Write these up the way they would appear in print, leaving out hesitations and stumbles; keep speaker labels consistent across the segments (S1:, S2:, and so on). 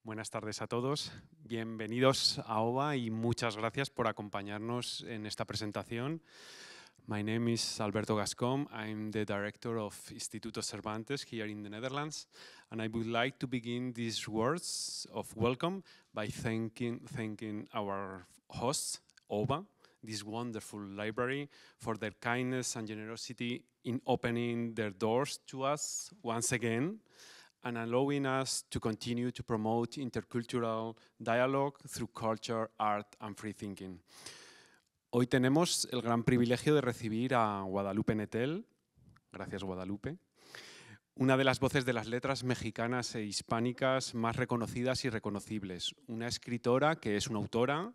S1: Buenas tardes a todos, bienvenidos a OVA y muchas gracias por acompañarnos en esta presentación. My name is Alberto Gascón, I'm the director of Instituto Cervantes here in the Netherlands, and I would like to begin these words of welcome by thanking our hosts, OVA, this wonderful library, for their kindness and generosity in opening their doors to us once again, and allowing us to continue to promote intercultural dialogue through culture, art and free thinking. Hoy tenemos el gran privilegio de recibir a Guadalupe Nettel, gracias Guadalupe, una de las voces de las letras mexicanas e hispánicas más reconocidas y reconocibles, una escritora que es una autora,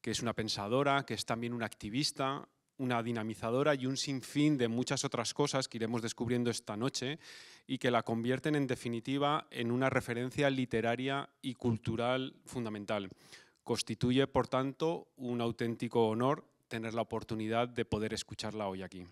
S1: que es una pensadora, que es también una activista, una dinamizadora y un sinfín de muchas otras cosas que iremos descubriendo esta noche y que la convierten en definitiva en una referencia literaria y cultural fundamental. Constituye, por tanto, un auténtico honor tener la oportunidad de poder escucharla hoy aquí.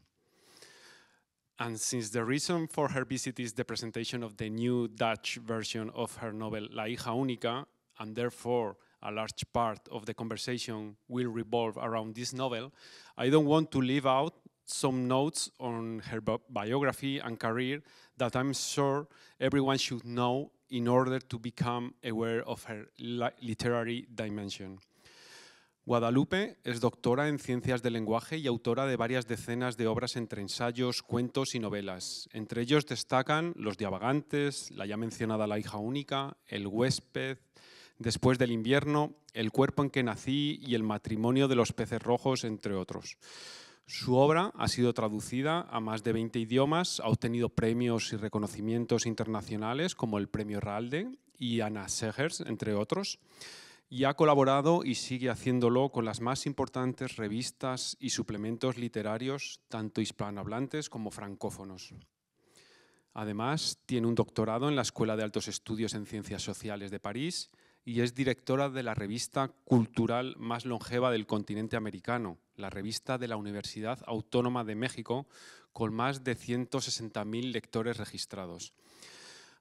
S1: And since the reason for her visit is the presentation of the new Dutch version of her novel La hija única, and therefore a large part of the conversation will revolve around this novel, I don't want to leave out some notes on her biography and career that I'm sure everyone should know in order to become aware of her literary dimension. Guadalupe es doctora en Ciencias del Lenguaje y autora de varias decenas de obras entre ensayos, cuentos y novelas. Entre ellos destacan Los Diavagantes, la ya mencionada La hija única, El huésped, Después del invierno, El cuerpo en que nací y El matrimonio de los peces rojos, entre otros. Su obra ha sido traducida a más de 20 idiomas, ha obtenido premios y reconocimientos internacionales como el Premio Ralde y Anna Segers, entre otros, y ha colaborado y sigue haciéndolo con las más importantes revistas y suplementos literarios, tanto hispanohablantes como francófonos. Además, tiene un doctorado en la Escuela de Altos Estudios en Ciencias Sociales de París y es directora de la revista cultural más longeva del continente americano, la revista de la Universidad Autónoma de México, con más de 160.000 lectores registrados.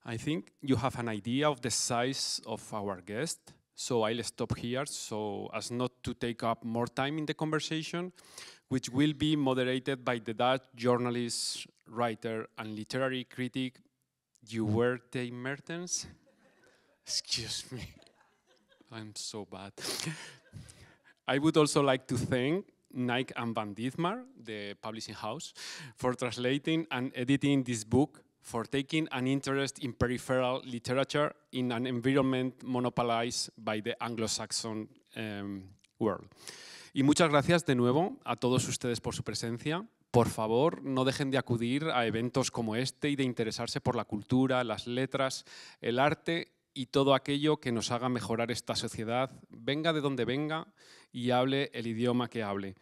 S1: I think you have an idea of the size of our guest, so I'll stop here so as not to take up more time in the conversation, which will be moderated by the Dutch journalist, writer and literary critic Juwerte Mertens. Excuse me, I'm so bad. I would also like to thank Nike and Van Dietmar, the publishing house, for translating and editing this book, for taking an interest in peripheral literature in an environment monopolized by the Anglo-Saxon world. Y muchas gracias de nuevo a todos ustedes por su presencia. Por favor, no dejen de acudir a eventos como este y de interesarse por la cultura, las letras, el arte y todo aquello que nos haga mejorar esta sociedad, venga de donde venga y hable el idioma que hable.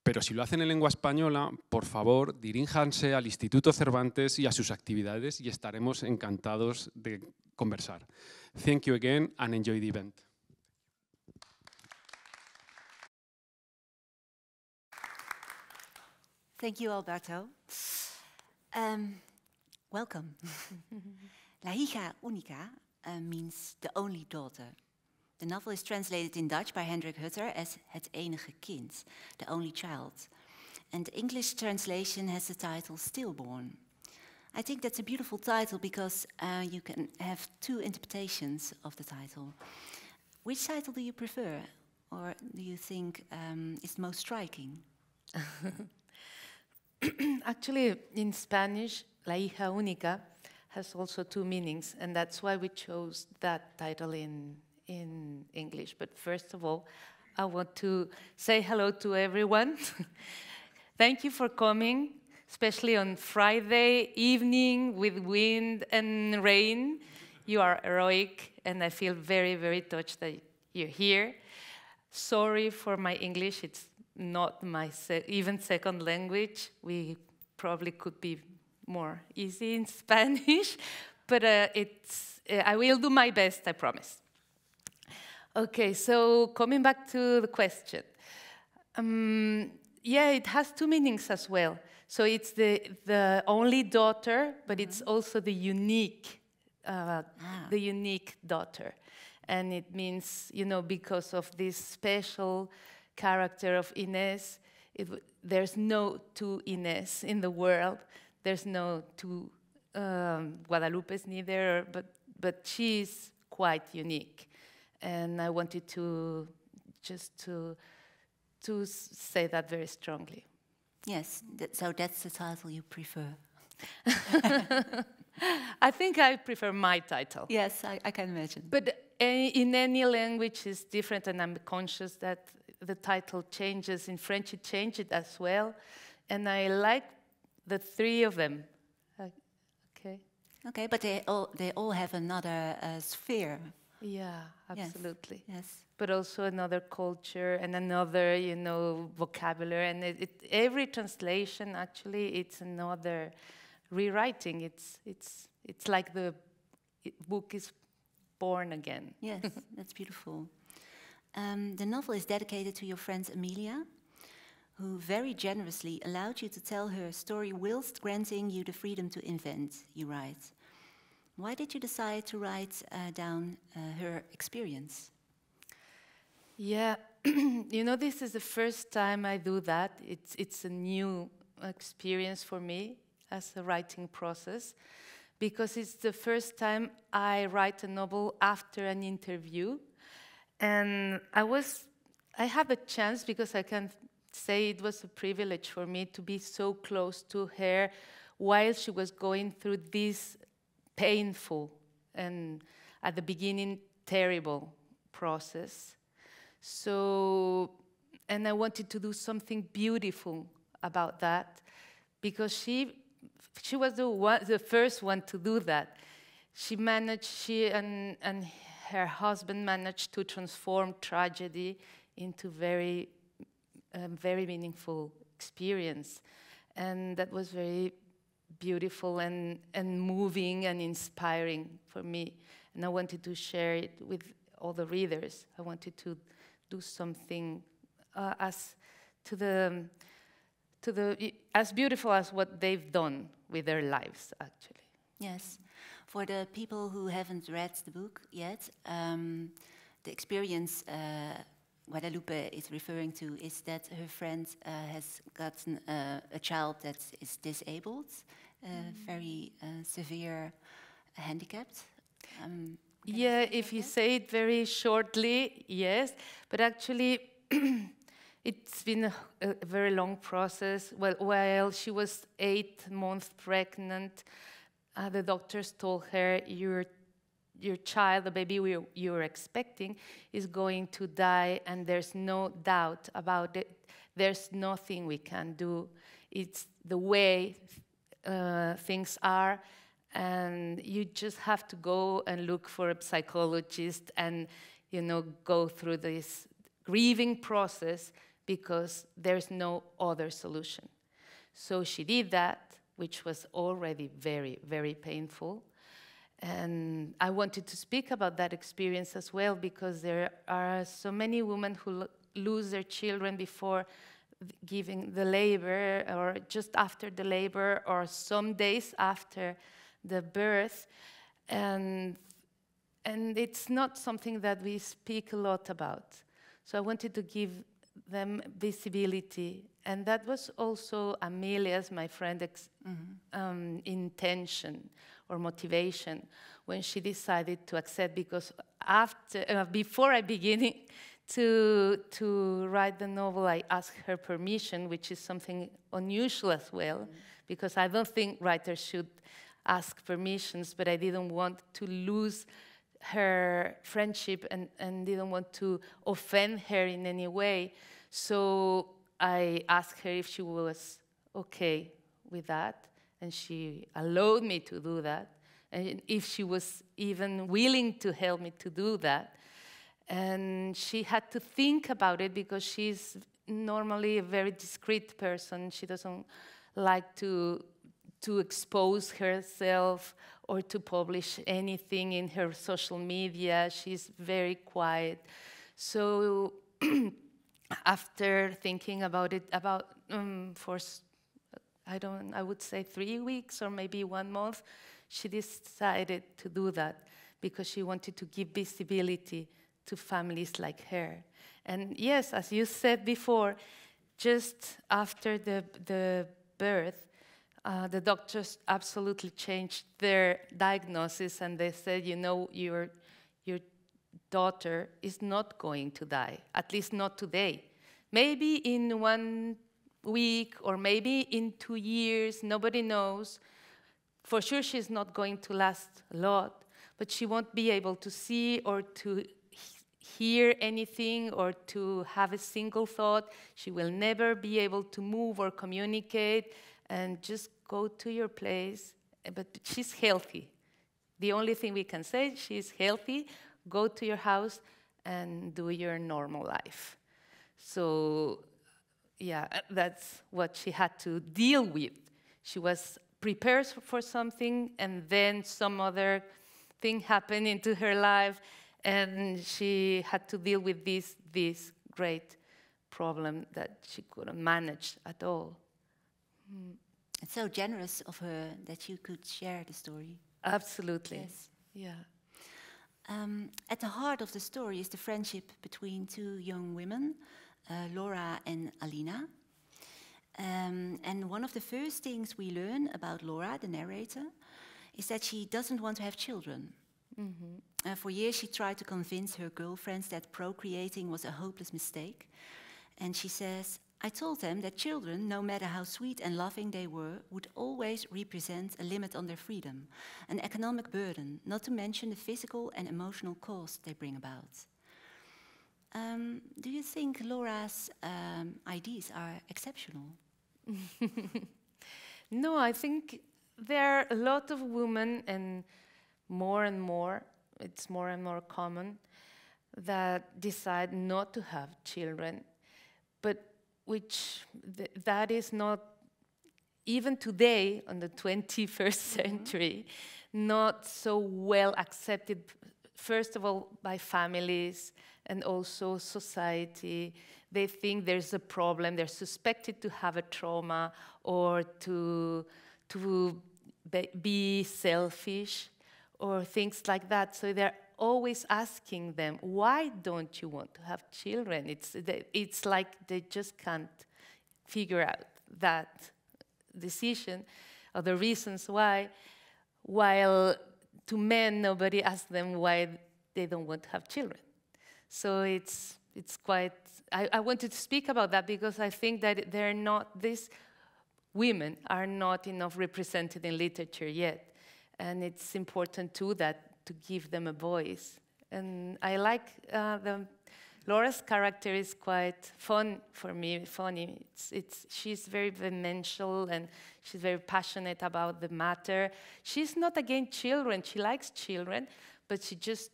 S1: Pero si lo hacen en lengua española, por favor, diríjanse al Instituto Cervantes y a sus actividades y estaremos encantados de conversar. Thank you again and enjoy the event.
S2: Thank you, Alberto. Welcome. La hija única means the only daughter. The novel is translated in Dutch by Hendrik Hutter as Het enige kind, the only child. And the English translation has the title Stillborn. I think that's a beautiful title because you can have two interpretations of the title. Which title do you prefer, or do you think is most striking?
S3: Actually, in Spanish, La hija única has also two meanings, and that's why we chose that title in English. But first of all, I want to say hello to everyone. Thank you for coming, especially on Friday evening with wind and rain. You are heroic, and I feel very, very touched that you're here. Sorry for my English, it's not my even second language. We probably could be more easy in Spanish, but I will do my best, I promise. Okay, so coming back to the question. Yeah, it has two meanings as well. So it's the only daughter, but it's also the unique the unique daughter. And it means, you know, because of this special character of Inés, there's no two Inés in the world. There's no two Guadalupes neither, but she's quite unique. And I wanted to just to say that very strongly.
S2: Yes, so that's the title you prefer.
S3: I think I prefer my title.
S2: Yes, I can imagine.
S3: But in any language is different, and I'm conscious that the title changes. In French, it changed as well. And I like the three of them. Okay.
S2: Okay, but they all have another sphere.
S3: Yeah, absolutely.
S2: Yes.
S3: But also another culture and another, you know, vocabulary. And every translation, actually, it's another rewriting. It's like the book is born again.
S2: Yes, that's beautiful. The novel is dedicated to your friend Emilia, who very generously allowed you to tell her story whilst granting you the freedom to invent, you write. Why did you decide to write down her experience?
S3: Yeah, you know, this is the first time I do that. It's a new experience for me as a writing process, because it's the first time I write a novel after an interview. And I had a chance, because I can say it was a privilege for me to be so close to her while she was going through this painful and, at the beginning, terrible process. So, and I wanted to do something beautiful about that, because she was the first one to do that. She and her husband managed to transform tragedy into very meaningful experience. And that was very beautiful and moving and inspiring for me. And I wanted to share it with all the readers. I wanted to do something as beautiful as what they've done with their lives, actually.
S2: Yes. For the people who haven't read the book yet, the experience Guadalupe is referring to is that her friend has gotten a child that is disabled, very severe handicapped.
S3: Yeah, if you say it very shortly, yes. But actually, it's been a very long process. Well, while she was 8 months pregnant, the doctors told her, your child, the baby you're expecting, is going to die, and there's no doubt about it. There's nothing we can do. It's the way things are, and you just have to go and look for a psychologist and, you know, go through this grieving process, because there's no other solution. So she did that, which was already very, very painful. And I wanted to speak about that experience as well, because there are so many women who lose their children before giving the labor, or just after the labor, or some days after the birth. And it's not something that we speak a lot about. So I wanted to give them visibility. And that was also Amelia's, my friend, intention or motivation when she decided to accept, because before I began to write the novel, I asked her permission, which is something unusual as well, because I don't think writers should ask permissions, but I didn't want to lose her friendship and didn't want to offend her in any way. So I asked her if she was okay with that, and she allowed me to do that, and if she was even willing to help me to do that. And she had to think about it, because she's normally a very discreet person. She doesn't like to expose herself or to publish anything in her social media. She's very quiet. So after thinking about it I would say 3 weeks or maybe 1 month, she decided to do that because she wanted to give visibility to families like her. And yes, as you said before, just after the birth, the doctors absolutely changed their diagnosis, and they said, you know, your daughter is not going to die, at least not today. Maybe in 1 week or maybe in 2 years, nobody knows. For sure she's not going to last a lot, but she won't be able to see or to hear anything or to have a single thought. She will never be able to move or communicate, and just go to your place. But she's healthy. The only thing we can say, she's healthy. Go to your house and do your normal life. So, yeah, that's what she had to deal with. She was prepared for something, and then some other thing happened into her life, and she had to deal with this great problem that she couldn't manage at all.
S2: It's so generous of her that you could share the story.
S3: Absolutely.
S2: Yes.
S3: Yeah.
S2: At the heart of the story is the friendship between two young women, Laura and Alina. And one of the first things we learn about Laura, the narrator, is that she doesn't want to have children. For years she tried to convince her girlfriends that procreating was a hopeless mistake. And she says, I told them that children, no matter how sweet and loving they were, would always represent a limit on their freedom, an economic burden, not to mention the physical and emotional cost they bring about. Do you think Laura's ideas are exceptional?
S3: No, I think there are a lot of women, and more, it's more and more common, that decide not to have children, but that is not, even today, on the 21st century, not so well accepted, first of all, by families and also society. They think there's a problem, they're suspected to have a trauma or to be selfish or things like that. So they're always asking them, why don't you want to have children? It's like they just can't figure out that decision or the reasons why, while to men, nobody asks them why they don't want to have children. So it's quite, I wanted to speak about that because I think that these women are not enough represented in literature yet. And it's important too to give them a voice. And I like Laura's character is quite fun for me, funny. She's very vehement and she's very passionate about the matter. She's not against children, she likes children, but she just,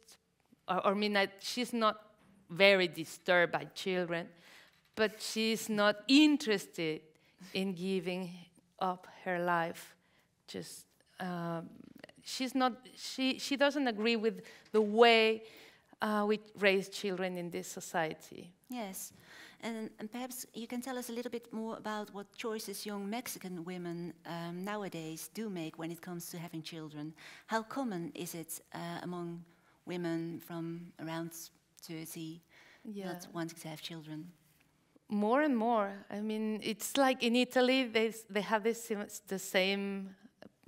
S3: she's not very disturbed by children, but she's not interested in giving up her life. Just, she doesn't agree with the way we raise children in this society.
S2: Yes, and perhaps you can tell us a little bit more about what choices young Mexican women nowadays do make when it comes to having children. How common is it among women from around 30 not wanting to have children?
S3: More and more. I mean, it's like in Italy, they have the same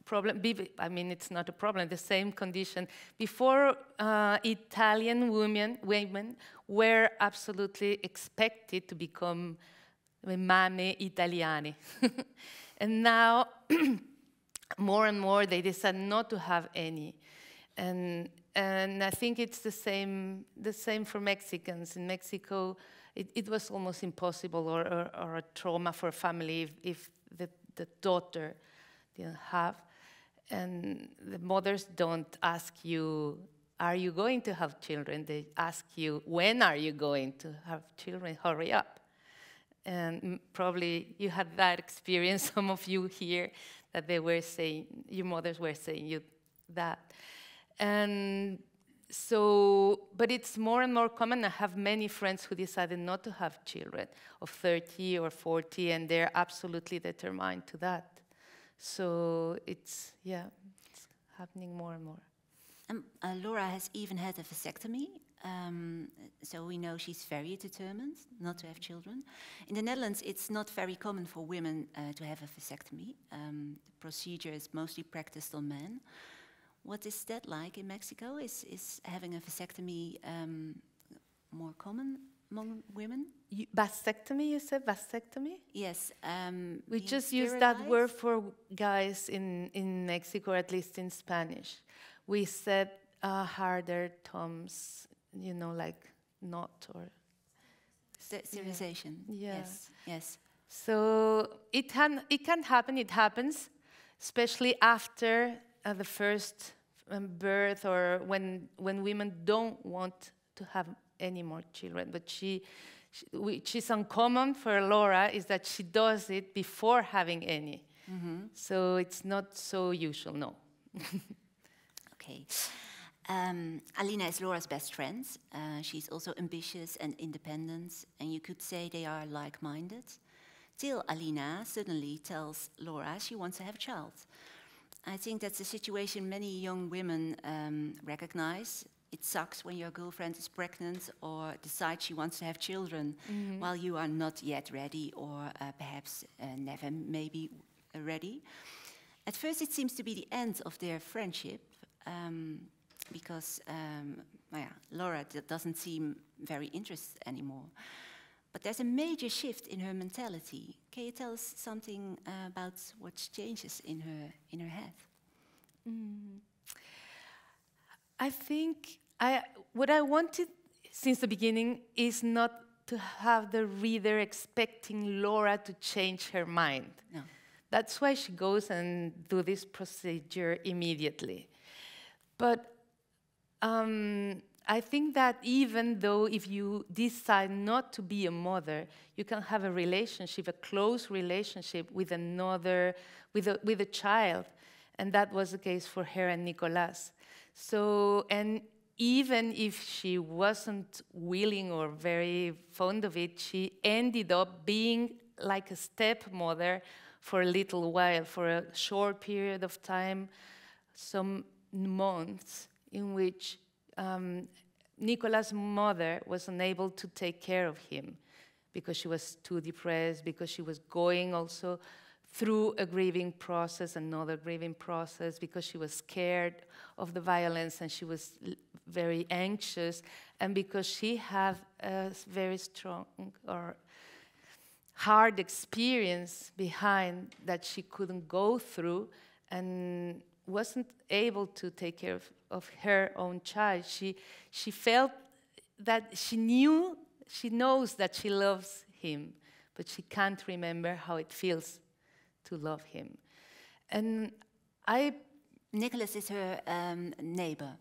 S3: problem. I mean, it's not a problem, the same condition. Before, Italian women were absolutely expected to become mamme italiane. And now, more and more, they decide not to have any. And I think it's the same for Mexicans. In Mexico, it was almost impossible or a trauma for a family if the daughter didn't have. And the mothers don't ask you, are you going to have children? They ask you, when are you going to have children? Hurry up. And probably you had that experience, some of you here, that they were saying, your mothers were saying you that. And so, but it's more and more common. I have many friends who decided not to have children of 30 or 40, and they're absolutely determined to that. So it's happening more and more.
S2: Laura has even had a vasectomy, so we know she's very determined not to have children. In the Netherlands, it's not very common for women to have a vasectomy. The procedure is mostly practiced on men. What is that like in Mexico? Is having a vasectomy more common among women?
S3: Vasectomy, you said? Vasectomy?
S2: Yes.
S3: We just use that word for guys in Mexico, or at least in Spanish. We said harder thumbs, you know, like knot or...
S2: Sterilization.
S3: Yeah.
S2: Yes, yes.
S3: So it can happen, it happens, especially after the first birth, or when women don't want to have any more children. But which is uncommon for Laura, is that she does it before having any. Mm-hmm. So it's not so usual, no.
S2: Okay. Alina is Laura's best friend. She's also ambitious and independent, and you could say they are like-minded. Till Alina suddenly tells Laura she wants to have a child. I think that's a situation many young women recognize. It sucks when your girlfriend is pregnant or decides she wants to have children while you are not yet ready, or perhaps never maybe ready. At first it seems to be the end of their friendship, because Laura doesn't seem very interested anymore. But there's a major shift in her mentality. Can you tell us something about what changes in her head?
S3: I think what I wanted since the beginning is not to have the reader expecting Laura to change her mind.
S2: No.
S3: That's why she goes and do this procedure immediately. But I think that even though if you decide not to be a mother, you can have a relationship, a close relationship with another, with a child. And that was the case for her and Nicolas. So, and even if she wasn't willing or very fond of it, she ended up being like a stepmother for a little while, for a short period of time, some months in which Nicolas' mother was unable to take care of him because she was too depressed, because she was going also through a grieving process, another grieving process, because she was scared of the violence and she was very anxious, and because she had a very strong or hard experience behind that she couldn't go through and wasn't able to take care of her own child. She felt that she knows that she loves him, but she can't remember how it feels to love him. And
S2: Nicolas is her neighbor.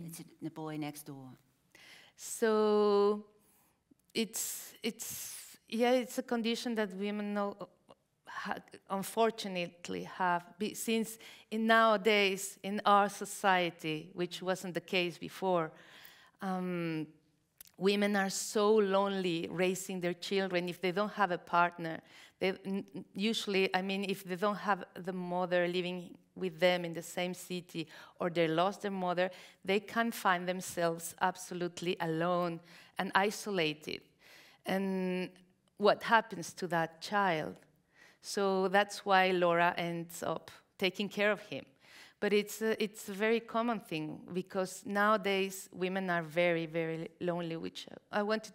S2: It's the boy next door.
S3: So it's a condition that women unfortunately have, since nowadays in our society, which wasn't the case before, women are so lonely raising their children if they don't have a partner. Usually, I mean, if they don't have the mother living with them in the same city, or they lost their mother, they can find themselves absolutely alone and isolated. And what happens to that child? So that's why Laura ends up taking care of him. But it's a very common thing, because nowadays women are very, very lonely, which I wanted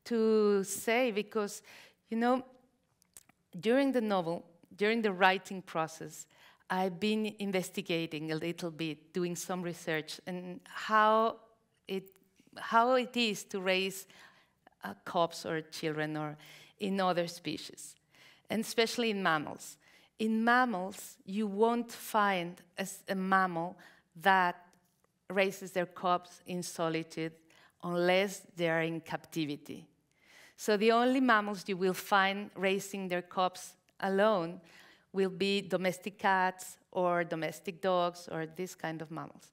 S3: to say, because, you know, during the novel, during the writing process, I've been investigating a little bit, doing some research, and how it is to raise cubs or children or in other species, and especially in mammals. In mammals, you won't find a mammal that raises their cubs in solitude unless they are in captivity. So the only mammals you will find raising their cubs alone will be domestic cats or domestic dogs or this kind of mammals.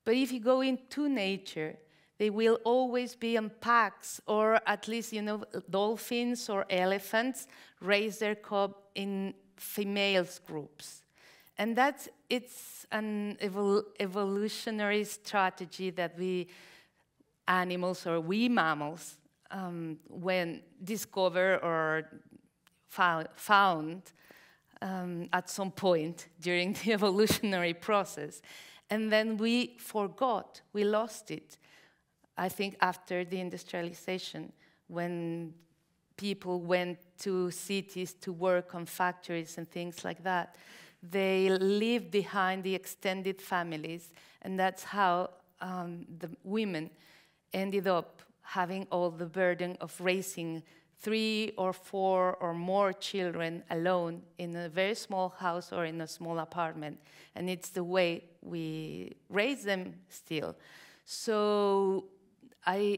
S3: But if you go into nature, they will always be in packs, or at least, you know, dolphins or elephants raise their cub in females groups. And it's an evolutionary strategy that we animals, or we mammals, when discover or found at some point during the evolutionary process. And then we forgot, we lost it. I think after the industrialization, when people went to cities to work on factories and things like that, they leave behind the extended families, and that's how the women ended up having all the burden of raising 3 or 4 or more children alone in a very small house or in a small apartment. And it's the way we raise them still. So I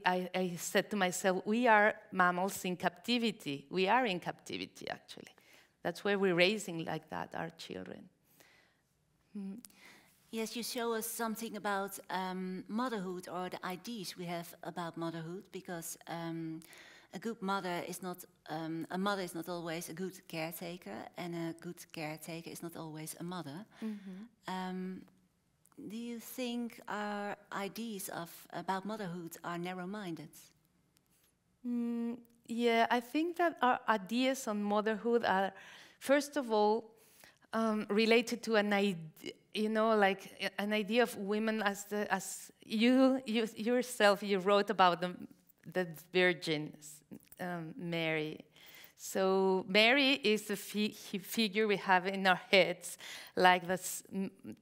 S3: said to myself, we are mammals in captivity. We are in captivity, actually. That's why we're raising like that our children.
S2: Yes, you show us something about motherhood, or the ideas we have about motherhood, because a good mother is not, a mother is not always a good caretaker, and a good caretaker is not always a mother. Do you think our ideas about motherhood are narrow-minded?
S3: Yeah, I think that our ideas on motherhood are, first of all, related to an idea, you know, like an idea of women as you yourself, you wrote about the Virgin Mary. So Mary is the figure we have in our heads, like the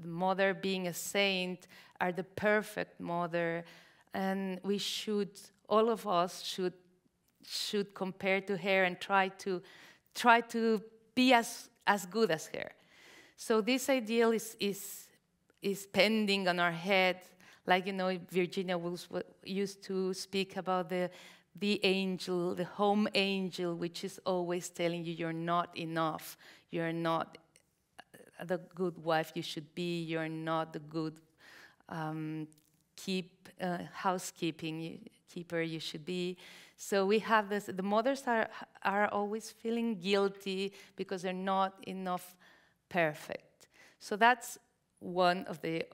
S3: mother being a saint, are the perfect mother, and we should, all of us should compare to her and try to be as good as her. So this ideal is pending on our head, like, you know, Virginia Woolf used to speak about the angel, the home angel, which is always telling you you're not enough, you're not the good wife you should be, you're not the good housekeeping keeper you should be. So we have this, the mothers are always feeling guilty because they're not enough perfect. So that's one of the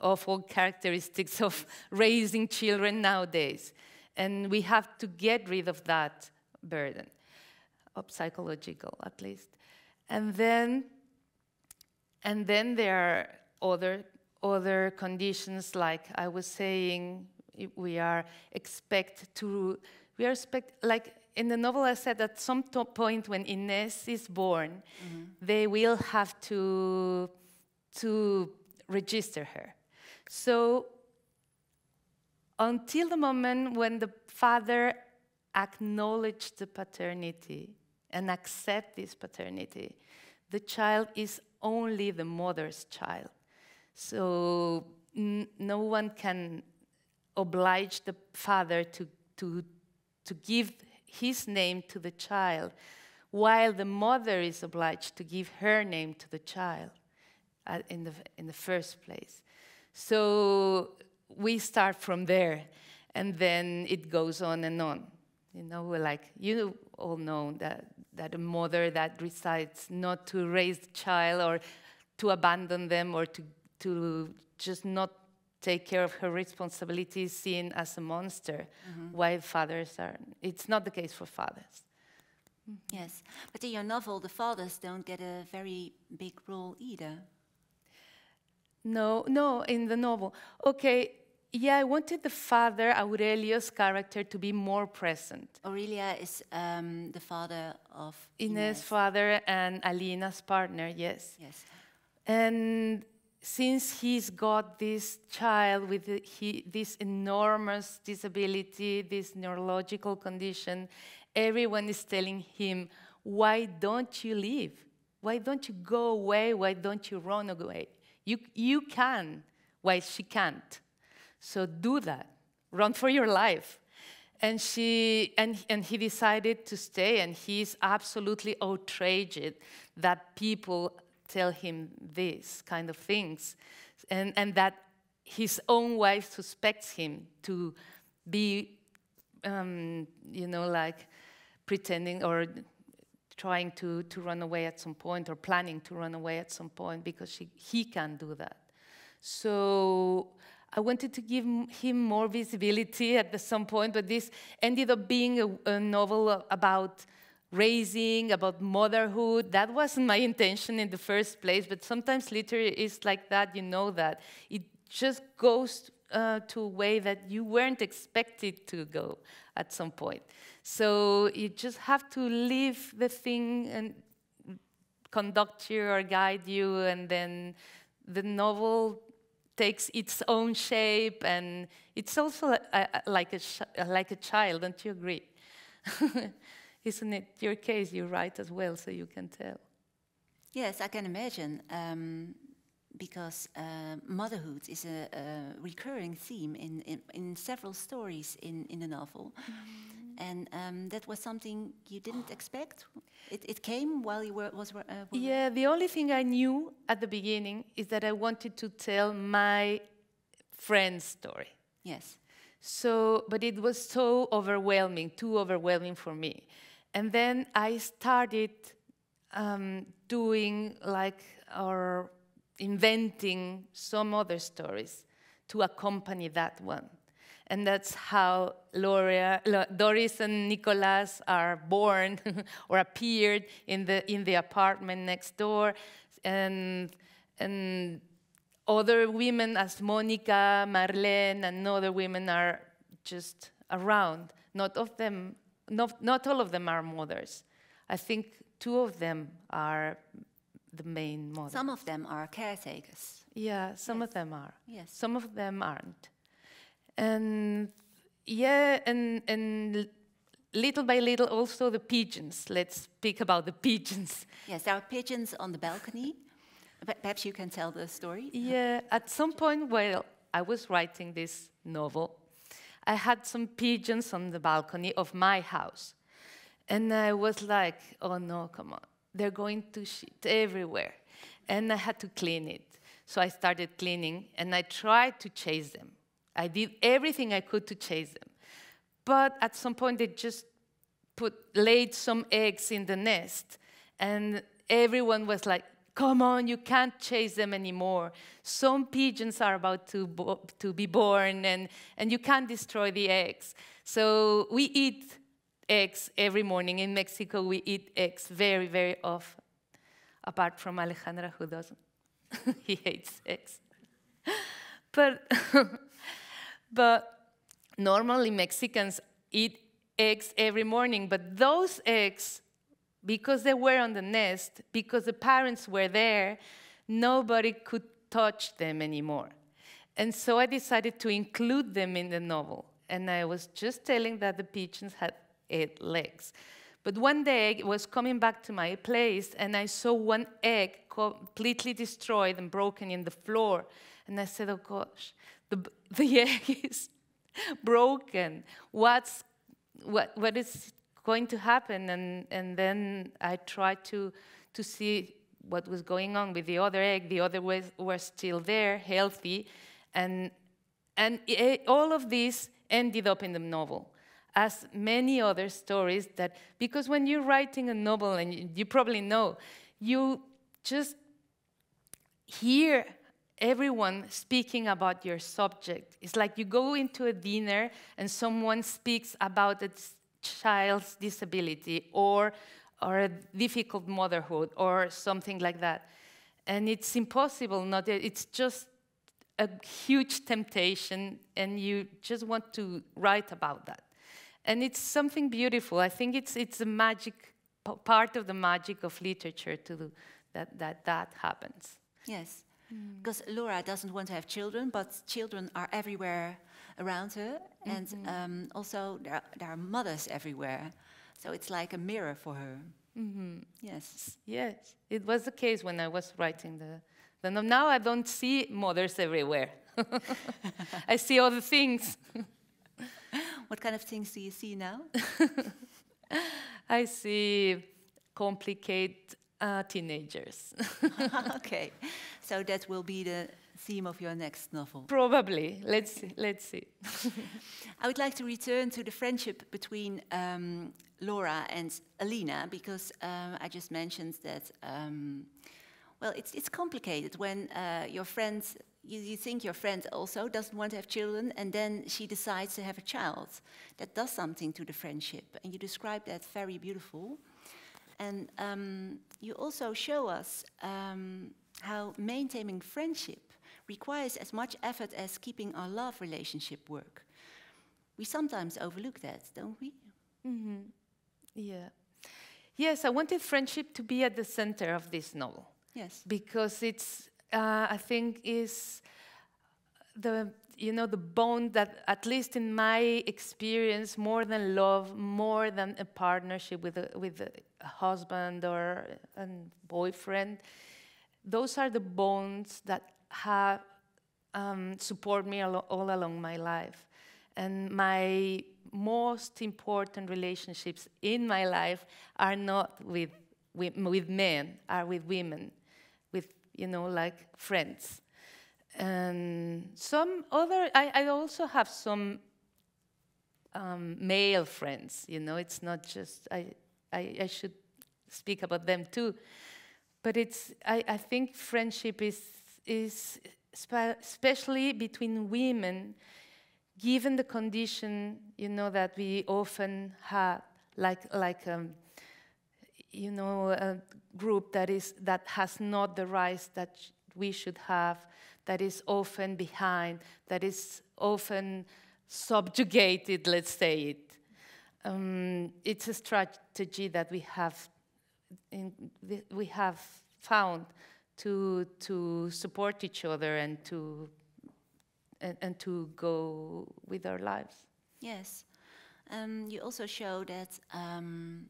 S3: awful characteristics of raising children nowadays. And we have to get rid of that burden, of psychological at least. And then there are other conditions, like I was saying, like in the novel I said at some point when Inés is born, they will have to register her. So until the moment when the father acknowledged the paternity and accept this paternity, the child is only the mother's child. So no one can oblige the father to give his name to the child, while the mother is obliged to give her name to the child in the first place. So we start from there, and then it goes on and on. You know, like you all know that a mother that decides not to raise the child, or to abandon them, or to just not take care of her responsibilities, seen as a monster, while fathers are. It's not the case for fathers.
S2: Yes, but in your novel, the fathers don't get a very big role either.
S3: No, in the novel. Okay, yeah, I wanted the father, Aurelio's character, to be more present.
S2: Aurelia is the father of
S3: Inés' father and Alina's partner, yes.
S2: Yes.
S3: And since he's got this child with this enormous disability, this neurological condition, everyone is telling him, why don't you leave? Why don't you go away? Why don't you run away? You can, while she can't. So do that. Run for your life. And he decided to stay, and he's absolutely outraged that people tell him these kind of things, and that his own wife suspects him to be, you know, like pretending, or trying to run away at some point or planning to run away at some point because he can't do that. So I wanted to give him more visibility at some point, but this ended up being a novel about raising, about motherhood. That wasn't my intention in the first place, but sometimes literature is like that, you know that. It just goes to a way that you weren't expected to go at some point. So you just have to leave the thing and conduct you or guide you, and then the novel takes its own shape, and it's also like a child, don't you agree? Isn't it your case? You write as well, so you can tell.
S2: Yes, I can imagine, because motherhood is a recurring theme in several stories in the novel. And that was something you didn't expect? It came while you were...
S3: Yeah, the only thing I knew at the beginning is that I wanted to tell my friend's story.
S2: Yes.
S3: So, but it was so overwhelming, too overwhelming for me. And then I started doing or inventing some other stories to accompany that one. And that's how Doris and Nicolas are born or appeared in the apartment next door. And other women as Monica, Marlene, and other women are just around. Not all of them are mothers. I think 2 of them are the main mothers.
S2: Some of them are caretakers.
S3: Yeah, some of them are.
S2: Yes.
S3: Some of them aren't. And yeah, and little by little also the pigeons. Let's speak about the pigeons.
S2: Yes, there are pigeons on the balcony. Perhaps you can tell the story.
S3: Yeah, at some point while I was writing this novel, I had some pigeons on the balcony of my house. And I was like, oh no, come on. They're going to shit everywhere. And I had to clean it. So I started cleaning, and I tried to chase them. I did everything I could to chase them. But at some point, they just laid some eggs in the nest. And everyone was like, come on, you can't chase them anymore. Some pigeons are about to be born, and you can't destroy the eggs. So we eat eggs every morning. In Mexico, we eat eggs very, very often. Apart from Alejandra, who doesn't. He hates eggs. But normally Mexicans eat eggs every morning. But those eggs, because they were on the nest, because the parents were there, nobody could touch them anymore. And so I decided to include them in the novel. And I was just telling that the pigeons had 8 legs. But one day I was coming back to my place, and I saw one egg completely destroyed and broken in the floor. And I said, oh gosh, the egg is broken. What is going to happen? And then I tried to see what was going on with the other egg. The other were still there, healthy. And all of this ended up in the novel, as many other stories that, because when you're writing a novel, and you probably know, you just hear everyone speaking about your subject. It's like you go into a dinner and someone speaks about a child's disability or a difficult motherhood or something like that. And it's impossible, it's just a huge temptation, and you just want to write about that. And it's something beautiful. I think it's a magic, part of the magic of literature to do that happens.
S2: Yes, because Laura doesn't want to have children, but children are everywhere around her. And also there are mothers everywhere. So it's like a mirror for her. Yes.
S3: Yes, it was the case when I was writing the novel. Now I don't see mothers everywhere. I see other things.
S2: What kind of things do you see now?
S3: I see complicated teenagers.
S2: Okay, so that will be the theme of your next novel.
S3: Probably. Let's see. Let's see.
S2: I would like to return to the friendship between Laura and Alina, because I just mentioned that, well, it's complicated when your friend, you think your friend also doesn't want to have children, and then she decides to have a child. That does something to the friendship, and you describe that very beautiful. And you also show us how maintaining friendship requires as much effort as keeping our love relationship work. We sometimes overlook that, don't we?
S3: Mm-hmm. Yeah. Yes, I wanted friendship to be at the center of this novel.
S2: Yes.
S3: Because it's, I think, is the bond that, at least in my experience, more than love, more than a partnership with a husband or a boyfriend, those are the bonds that have support me all along my life. And my most important relationships in my life are not with men, are with women, with, like friends. And some other, I also have some male friends, it's not just, I should speak about them too. But I think friendship is especially between women, given the condition, that we often have, like a group that has not the rights that we should have, that is often behind, that is often subjugated, let's say it. It's a strategy that we have found to support each other and to go with our lives.
S2: Yes. You also show that, I'm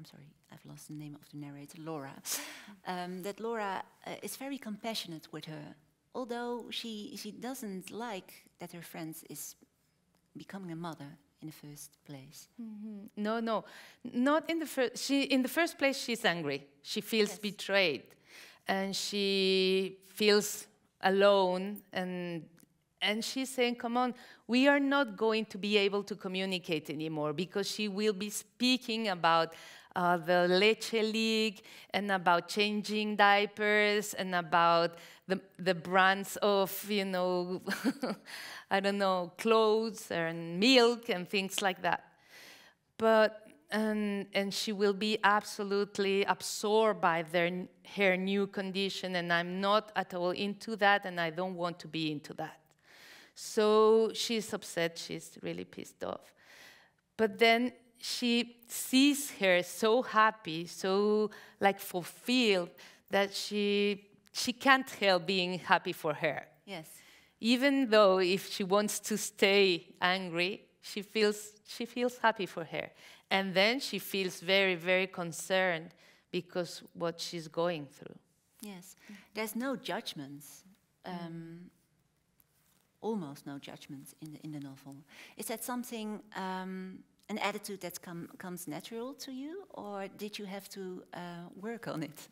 S2: sorry, I've lost the name of the narrator, Laura, that Laura is very compassionate with her, although she doesn't like that her friend is becoming a mother in the first place.
S3: Mm-hmm. No, not in the first. In the first place, she's angry. She feels betrayed, and she feels alone, and she's saying, "Come on, we are not going to be able to communicate anymore," because she will be speaking about the Leche League and about changing diapers and about the brands of, I don't know, clothes and milk and things like that. But, and she will be absolutely absorbed by her new condition, and I'm not at all into that, and I don't want to be into that. So she's upset, she's really pissed off. But then she sees her so happy, so like fulfilled, that she can't help being happy for her.
S2: Yes.
S3: Even though if she wants to stay angry, she feels happy for her. And then she feels very, very concerned because what she's going through.
S2: Yes. There's no judgments. Almost no judgments in the novel. Is that something, an attitude that comes natural to you, or did you have to work on it?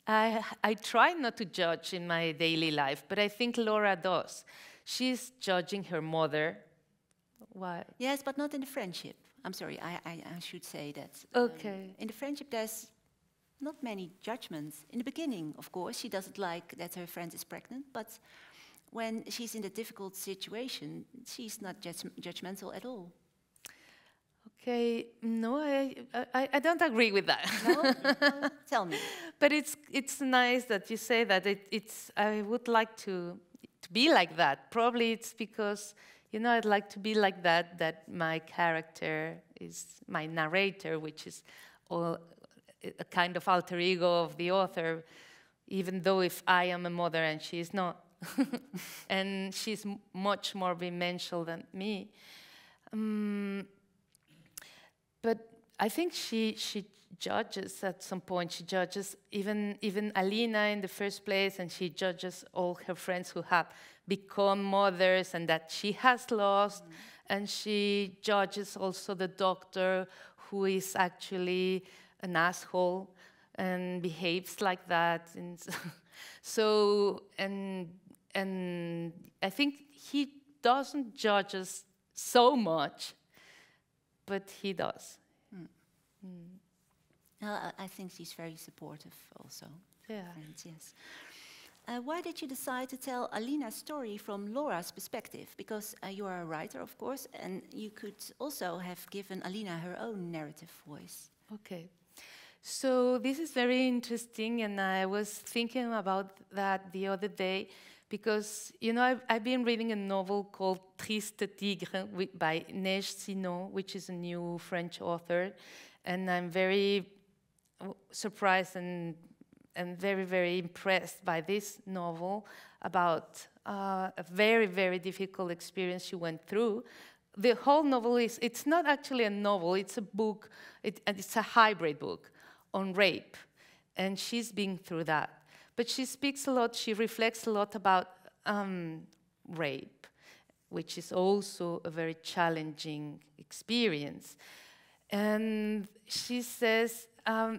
S3: I try not to judge in my daily life, but I think Laura does. She's judging her mother. Why?
S2: Yes, but not in the friendship. I'm sorry, I should say that.
S3: Okay.
S2: In the friendship, there's not many judgments. In the beginning, of course, she doesn't like that her friend is pregnant, but when she's in a difficult situation, she's not judgmental at all.
S3: Okay, no, I don't agree with that.
S2: No? Tell me.
S3: But it's nice that you say that. I would like to be like that. Probably it's because, I'd like to be like that my character is my narrator, which is a kind of alter ego of the author, even though if I am a mother and she is not. And she's much more dimensional than me. But I think she judges at some point. She judges even Alina in the first place, and she judges all her friends who have become mothers and that she has lost. And she judges also the doctor who is actually an asshole and behaves like that. And so, and I think he doesn't judge us so much, but he does.
S2: I think she's very supportive also.
S3: Yeah.
S2: Friends, yes. Why did you decide to tell Alina's story from Laura's perspective? Because you are a writer, of course, and you could also have given Alina her own narrative voice.
S3: Okay. So this is very interesting, and I was thinking about that the other day, because, you know, I've been reading a novel called Triste Tigre by Neige Sinon, which is a new French author, and I'm very surprised and very, very impressed by this novel about a very, very difficult experience she went through. The whole novel it's not actually a novel, it's a book, and it's a hybrid book on rape, and she's been through that. But she speaks a lot, she reflects a lot about rape, which is also a very challenging experience. And she says, to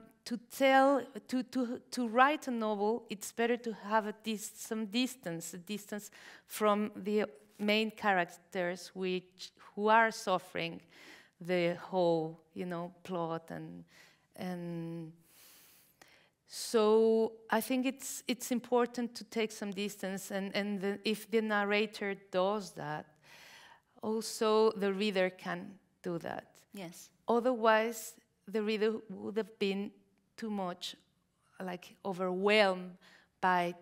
S3: write a novel, it's better to have some distance, a distance from the main characters who are suffering the whole, you know, plot, and so I think it's important to take some distance, and if the narrator does that, also the reader can do that.
S2: Yes.
S3: Otherwise, the reader would have been too much, like, overwhelmed by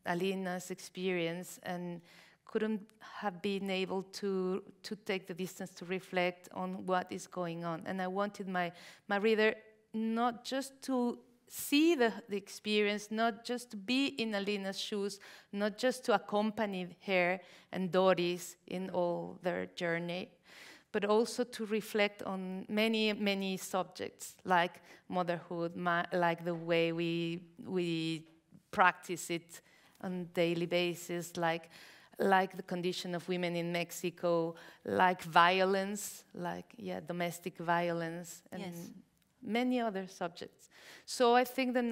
S3: Alina's experience and couldn't have been able to take the distance to reflect on what is going on. And I wanted my reader not just to see the experience, not just to be in Alina's shoes, not just to accompany her and Doris in all their journey, but also to reflect on many, many subjects, like motherhood, like the way we practice it on a daily basis, like the condition of women in Mexico, like violence, domestic violence, and yes, many other subjects. So I think the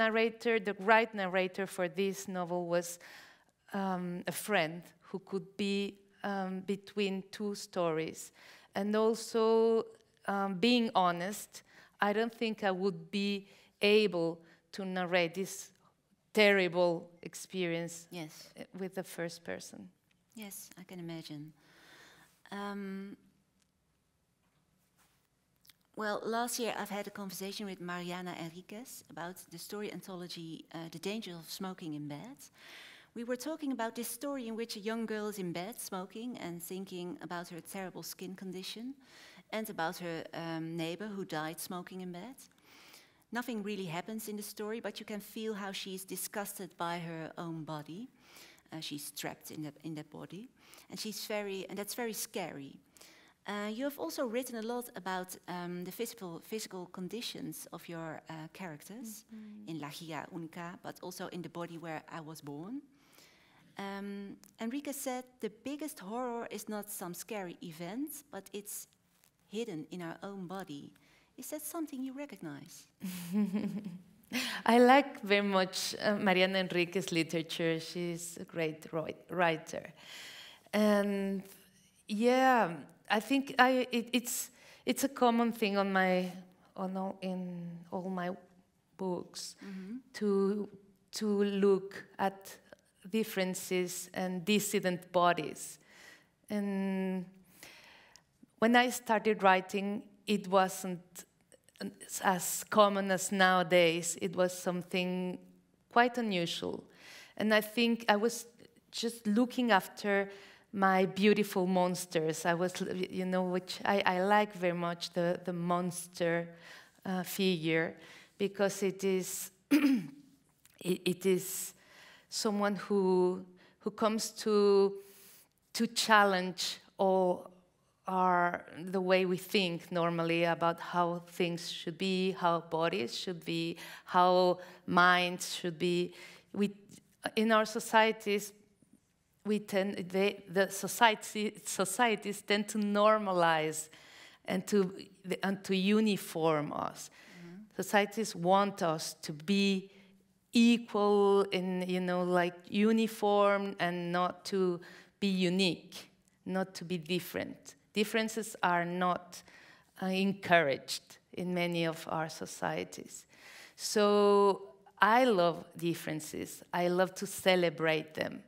S3: right narrator for this novel was a friend who could be between two stories. And also, being honest, I don't think I would be able to narrate this terrible experience, yes, with the first person.
S2: Yes, I can imagine. Well, last year I've had a conversation with Mariana Enriquez about the story anthology, The Danger of Smoking in Bed. We were talking about this story in which a young girl is in bed smoking and thinking about her terrible skin condition and about her neighbor who died smoking in bed. Nothing really happens in the story, but you can feel how she's disgusted by her own body. She's trapped in that body, and that's very scary. You have also written a lot about the physical conditions of your characters in La Hija Única, but also in The Body Where I Was Born. Enrique said the biggest horror is not some scary event, but it's hidden in our own body. Is that something you recognize?
S3: I like very much Mariana Enriquez's literature. She's a great writer. And yeah, I think it's a common thing in all my books, to look at differences and dissident bodies. And when I started writing, it wasn't as common as nowadays. It was something quite unusual. And I think I was just looking after my beautiful monsters. I was, which I like very much, the monster figure, because it is it is someone who comes to challenge all the way we think normally about how things should be, how bodies should be, how minds should be. In our societies, societies tend to normalize and to uniform us. Societies want us to be equal in, like uniform, and not to be unique, not to be different. Differences are not encouraged in many of our societies. So I love differences. I love to celebrate them.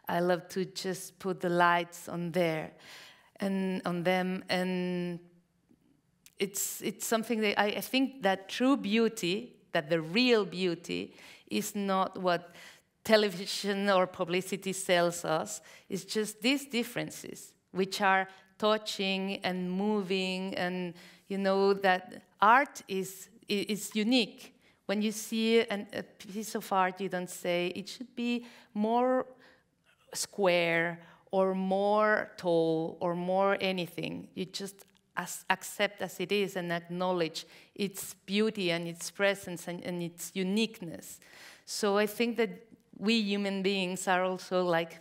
S3: I love to just put the lights on there and on them. And it's something that I think that true beauty, that the real beauty, is not what television or publicity sells us. It's just these differences, which are touching and moving, and that art is unique. When you see a piece of art, you don't say it should be more square or more tall or more anything. You just accept as it is and acknowledge its beauty and its presence and its uniqueness. So I think that we human beings are also like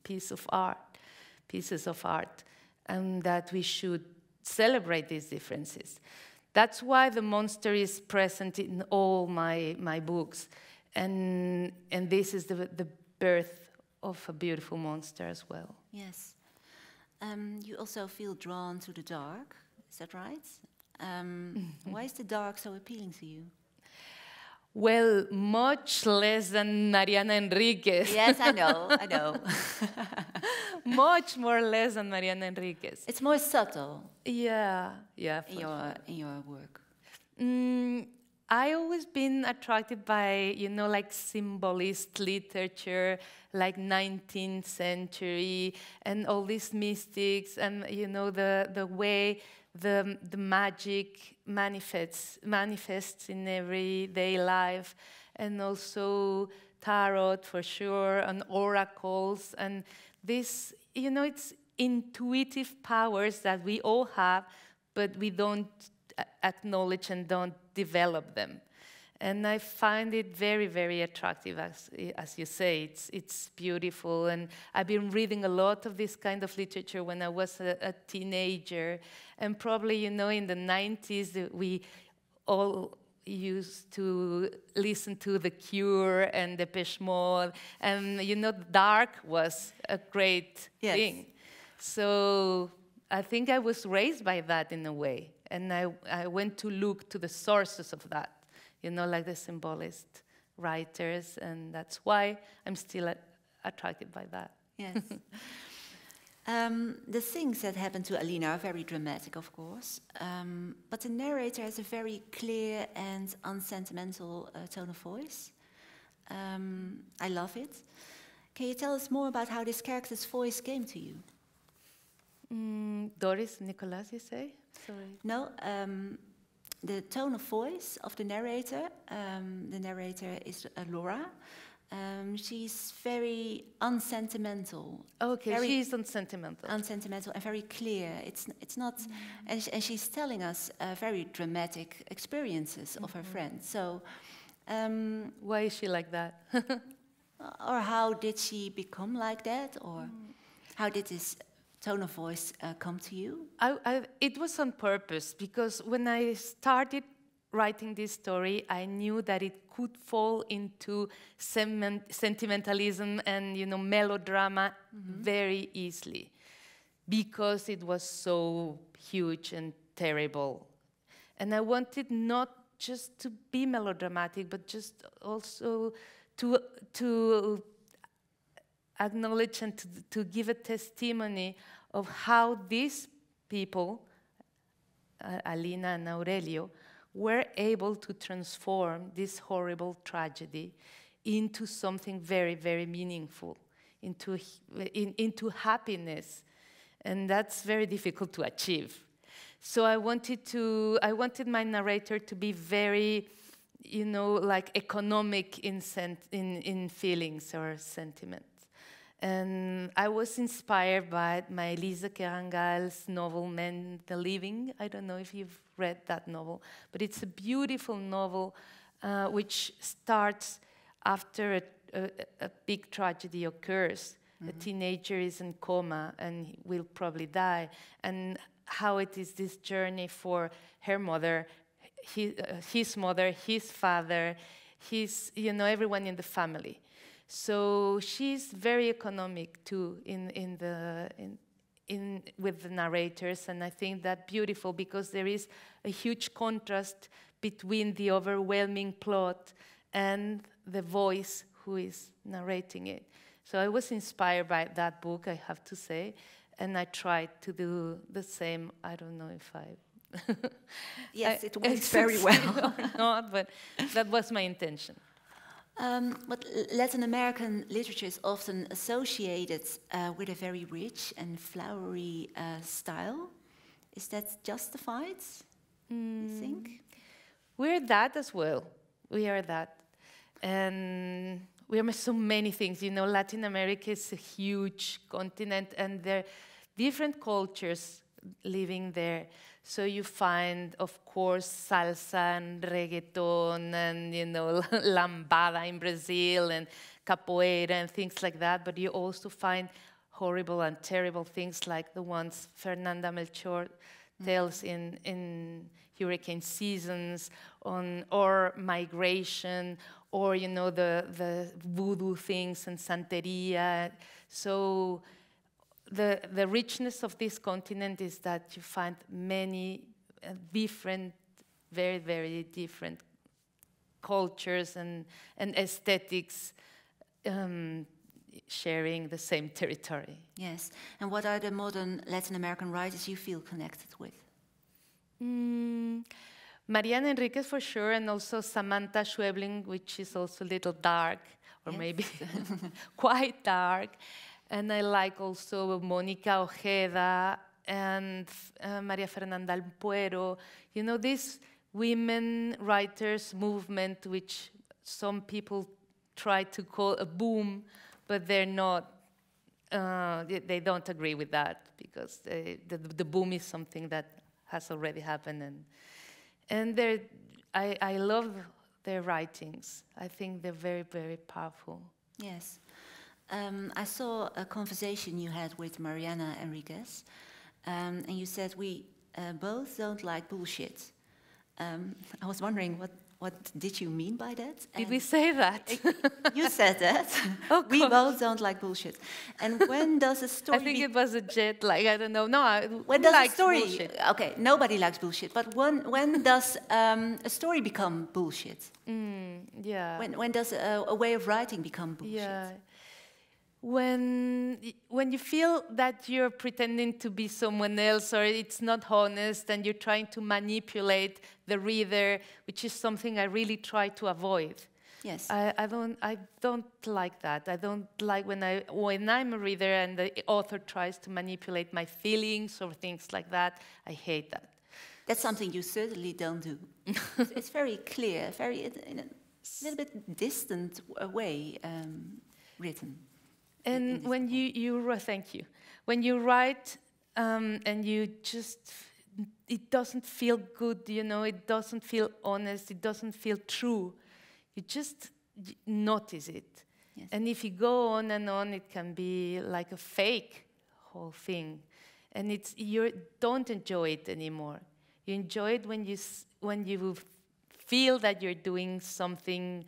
S3: pieces of art, and that we should celebrate these differences. That's why the monster is present in all my books. And this is the birth of a beautiful monster as well.
S2: Yes. You also feel drawn to the dark, is that right? Why is the dark so appealing to you?
S3: Well, much less than Mariana Enriquez.
S2: Yes, I know.
S3: Much more less than Mariana Enriquez.
S2: It's more subtle.
S3: Yeah.
S2: In your work.
S3: I always been attracted by, like symbolist literature, like 19th century, and all these mystics, and the way the magic manifests in everyday life, and also tarot for sure, and oracles, and this, it's intuitive powers that we all have, but we don't acknowledge and don't develop them. And I find it very, very attractive, as you say. It's beautiful, and I've been reading a lot of this kind of literature when I was a teenager, and probably, in the 90s, we all used to listen to The Cure and Depeche Mode, and, dark was a great thing. So I think I was raised by that in a way, and I went to look to the sources of that. Like the symbolist writers, and that's why I'm still attracted by that.
S2: Yes. The things that happen to Alina are very dramatic, of course, but the narrator has a very clear and unsentimental tone of voice. I love it. Can you tell us more about how this character's voice came to you?
S3: Doris Nicolas, you say? Sorry.
S2: No. The tone of voice of the narrator is Laura. She's very unsentimental.
S3: Okay, she's unsentimental.
S2: Unsentimental and very clear. It's not, and she's telling us very dramatic experiences of her friends. So,
S3: why is she like that?
S2: Or how did she become like that? Or how did this tone of voice come to you?
S3: It was on purpose, because when I started writing this story, I knew that it could fall into sentimentalism and melodrama very easily, because it was so huge and terrible. And I wanted not just to be melodramatic, but just also to acknowledge and to give a testimony of how these people, Alina and Aurelio, were able to transform this horrible tragedy into something very, very meaningful, into happiness. And that's very difficult to achieve. So I wanted my narrator to be very, like economic in feelings or sentiments. And I was inspired by Maëlys Kerangal's novel, Men the Living. I don't know if you've read that novel, but it's a beautiful novel which starts after a big tragedy occurs. A teenager is in coma and will probably die, and how it is this journey for her mother, his mother, his father, everyone in the family. So she's very economic too with the narrators, and I think that beautiful because there is a huge contrast between the overwhelming plot and the voice who is narrating it. So I was inspired by that book, I have to say, and I tried to do the same. I don't know if I...
S2: Yes, it went very well.
S3: Or not, but that was my intention.
S2: But Latin American literature is often associated with a very rich and flowery style. Is that justified, you think?
S3: We're that as well. We are that. And we are so many things. Latin America is a huge continent, and there are different cultures living there. So you find, of course, salsa and reggaeton and, lambada in Brazil and capoeira and things like that. But you also find horrible and terrible things like the ones Fernanda Melchor tells in hurricane seasons, or migration, or, the voodoo things and Santeria. So the richness of this continent is that you find many different, very, very different cultures and aesthetics sharing the same territory.
S2: Yes. And what are the modern Latin American writers you feel connected with?
S3: Mariana Enriquez for sure, and also Samantha Schweblin, which is also a little dark, or maybe quite dark. And I like also Mónica Ojeda and Maria Fernanda Alpuero. This women writers movement, which some people try to call a boom, but they're not, they don't agree with that, because the boom is something that has already happened. And I love their writings. I think they're very, very powerful.
S2: Yes. I saw a conversation you had with Mariana Enriquez, and you said we both don't like bullshit. I was wondering, what did you mean by that?
S3: Did we say that?
S2: You said that.
S3: Oh,
S2: we both don't like bullshit. And when does a story...
S3: I think it was a jet lag, I don't know. No,
S2: when does a story...
S3: bullshit?
S2: Okay, nobody likes bullshit, but when does a story become bullshit?
S3: Yeah.
S2: When does a way of writing become bullshit?
S3: Yeah. When you feel that you're pretending to be someone else, or it's not honest, and you're trying to manipulate the reader, which is something I really try to avoid.
S2: Yes.
S3: I don't like that. I don't like when I'm a reader and the author tries to manipulate my feelings or things like that. I hate that.
S2: That's something you certainly don't do. It's very clear, in a little bit distant way written.
S3: And when thank you. When you write and you just, it doesn't feel good, it doesn't feel honest, it doesn't feel true. You just notice it. Yes. And if you go on and on, it can be like a fake whole thing. And you don't enjoy it anymore. You enjoy it when you feel that you're doing something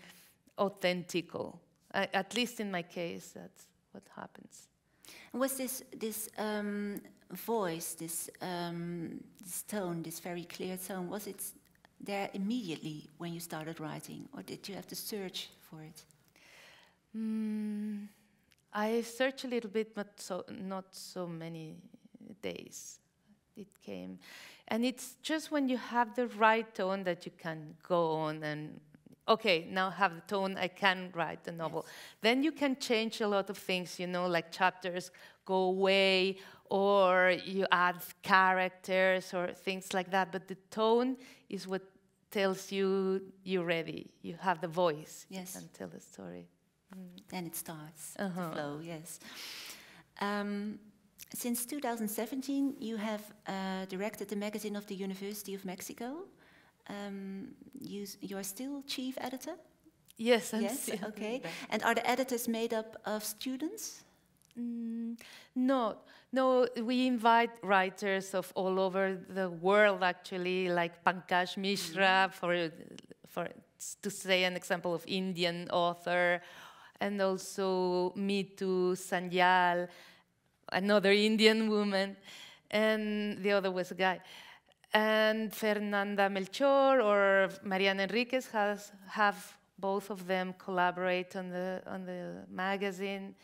S3: authentical. At least in my case, that's what happens.
S2: And was this voice, this tone, this very clear tone, was it there immediately when you started writing, or did you have to search for it?
S3: I searched a little bit, but not so many days. It came, and it's just when you have the right tone that you can go on and. Okay, now have the tone, I can write a novel. Yes. Then you can change a lot of things, like chapters go away, or you add characters or things like that. But the tone is what tells you you're ready. You have the voice.
S2: Yes.
S3: And tell the story.
S2: Then it starts to flow, yes. Since 2017, you have directed the magazine of the University of Mexico. You're still chief editor?
S3: Yes,
S2: yes. Okay. And are the editors made up of students?
S3: No, no, we invite writers of all over the world, actually, like Pankaj Mishra, to say an example of Indian author, and also Meetu Sanyal, another Indian woman, and the other was a guy. And Fernanda Melchor or Mariana Enriquez have both of them collaborate on the magazine.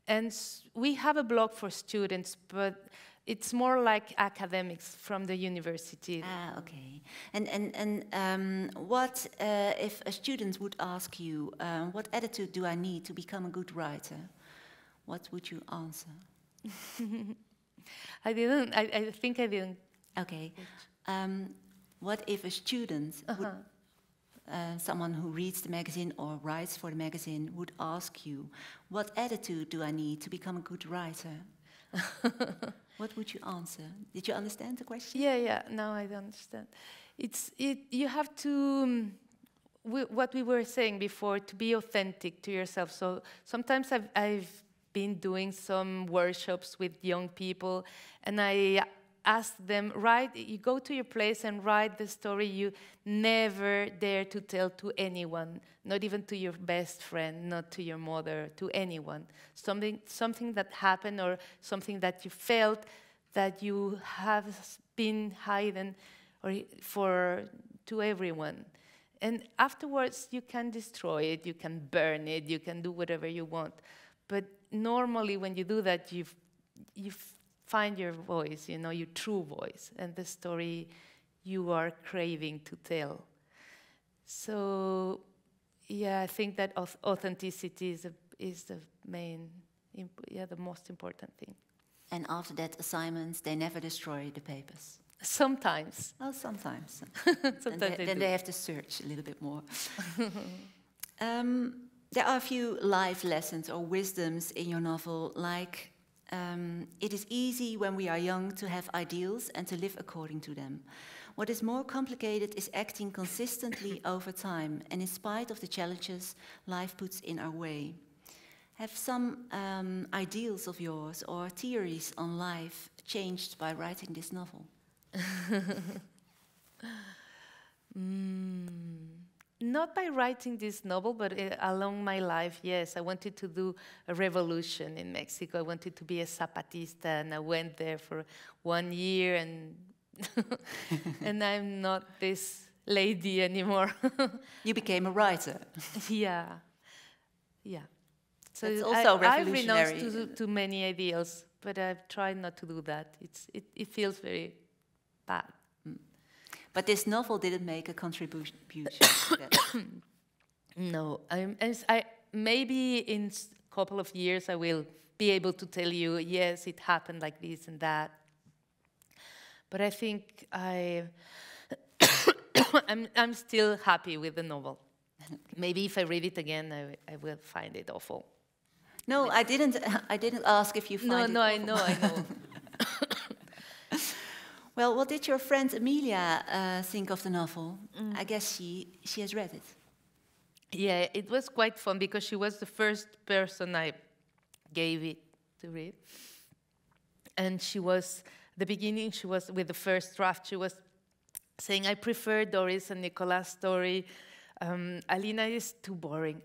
S3: And we have a blog for students, but it's more like academics from the university.
S2: Ah, okay. And what if a student would ask you, what attitude do I need to become a good writer? What would you answer?
S3: I think I didn't.
S2: Okay. What if a student, someone who reads the magazine or writes for the magazine, would ask you, what attitude do I need to become a good writer? What would you answer? Did you understand the question?
S3: Yeah, now I understand. You have to, what we were saying before, to be authentic to yourself. So sometimes I've been doing some workshops with young people, and I ask them, you go to your place and write the story you never dare to tell to anyone, not even to your best friend, not to your mother, to anyone. Something that happened or something that you felt that you have been hiding to everyone. And afterwards, you can destroy it, you can burn it, you can do whatever you want. But normally, when you do that, you find your voice, your true voice, and the story you are craving to tell. So, yeah, I think that authenticity is the the most important thing.
S2: And after that assignments, they never destroy the papers?
S3: Sometimes.
S2: Oh, sometimes.
S3: Sometimes
S2: then they have to search a little bit more. There are a few life lessons or wisdoms in your novel, like it is easy when we are young to have ideals and to live according to them. What is more complicated is acting consistently over time and in spite of the challenges life puts in our way. Have some ideals of yours or theories on life changed by writing this novel?
S3: Not by writing this novel, but along my life, yes. I wanted to do a revolution in Mexico. I wanted to be a Zapatista, and I went there for 1 year, and and I'm not this lady anymore.
S2: You became a writer.
S3: Yeah. So
S2: it's also revolutionary.
S3: I've renounced to many ideals, but I've tried not to do that. It feels very bad.
S2: But this novel didn't make a contribution to that.
S3: No, maybe in a couple of years I will be able to tell you, yes, it happened like this and that. But I think I'm still happy with the novel. Maybe if I read it again, I will find it awful.
S2: No, I didn't ask if you find it awful.
S3: No, I know.
S2: Well, what did your friend Emilia think of the novel? I guess she has read it.
S3: Yeah, it was quite fun because she was the first person I gave it to read. And she was, the beginning, she was, with the first draft, she was saying, I prefer Doris and Nicolas' story. Alina is too boring.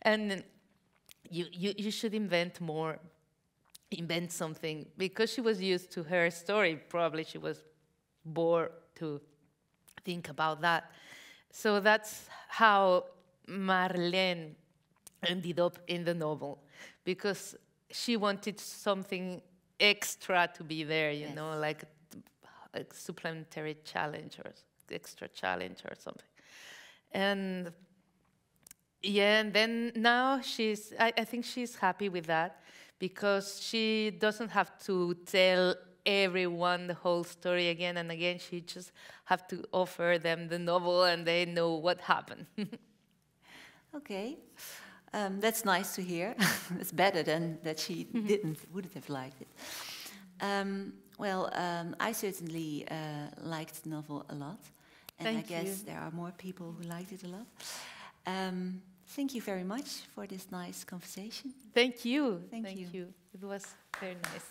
S3: And you should invent more. Invent something, because she was used to her story. Probably she was bored to think about that. So that's how Marlene ended up in the novel, because she wanted something extra to be there, you know, like a supplementary challenge or extra challenge or something. And yeah, and then now I think she's happy with that, because she doesn't have to tell everyone the whole story again and again. She just have to offer them the novel and they know what happened.
S2: Okay, that's nice to hear. It's better than that she wouldn't have liked it. I certainly liked the novel a lot. And I guess there are more people who liked it a lot. thank you very much for this nice conversation.
S3: Thank you.
S2: Thank you.
S3: It was very nice.